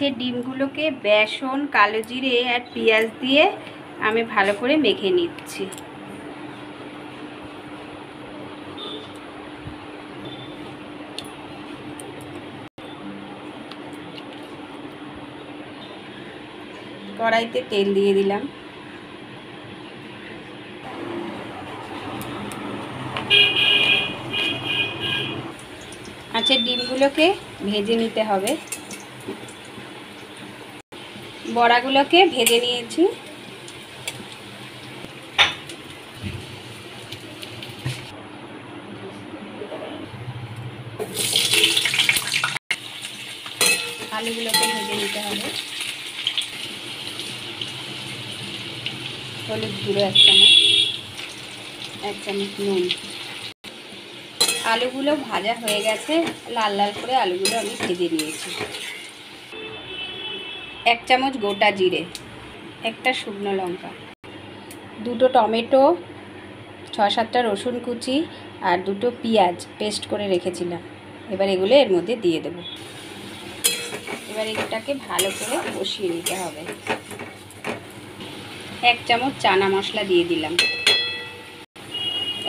মাছের ডিমগুলোকে বেসন, কালো জিরে আর পেঁয়াজ দিয়ে আমি ভালো করে মেখে নিচ্ছি। কড়াইতে তেল দিয়ে দিলাম। মাছের ডিমগুলোকে ভেজে নিতে হবে। বড়াগুলোকে ভেজে নিয়েছি। আলুগুলোকে ভেজে নিতে হবে। হলুদ গুঁড়ো 1 চামচ, 1 চামচ নুন। আলুগুলো ভাজা হয়ে গেছে, লাল লাল করে আলুগুলো আমি ভেজে নিয়েছি। 1 চামচ গোটা জিরে, 1টা শুকনো লঙ্কা, 2টো টমেটো, 6-7টা রসুন কুচি আর 2টো পেঁয়াজ পেস্ট করে রেখেছিলাম। এবার এগুলো এর মধ্যে দিয়ে দেব। এবার এটাকে ভালো করে কষিয়ে নিতে হবে। 1 চামচ চানা মশলা দিয়ে দিলাম,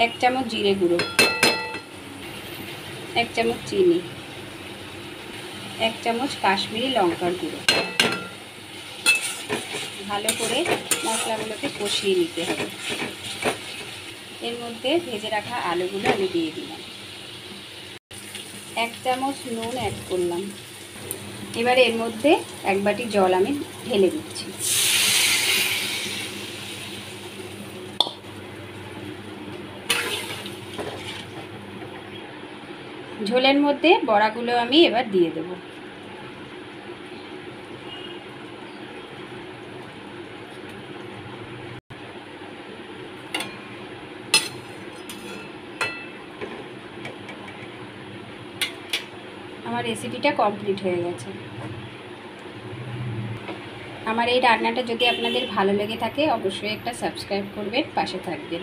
1 চামচ জিরে গুঁড়ো, 1 চামচ চিনি, 1 চামচ কাশ্মীরি লঙ্কার গুঁড়ো। ভালো করে মশলাগুলোকে কষিয়ে নিতে হবে। এর মধ্যে ভেজে রাখা আলুগুলো আমি দিয়ে দিলাম। 1 চামচ নুন অ্যাড করলাম। এবার এর মধ্যে 1 বাটি জল আমি ঢেলে দিচ্ছি। ঝোলের মধ্যে বড়াগুলো আমি এবার দিয়ে দেব। আমার রেসিপিটা কমপ্লিট হয়ে গেছে। আমার এই রান্নাটা যদি আপনাদের ভালো লেগে থাকে অবশ্যই একটা সাবস্ক্রাইব করবেন, পাশে থাকবেন।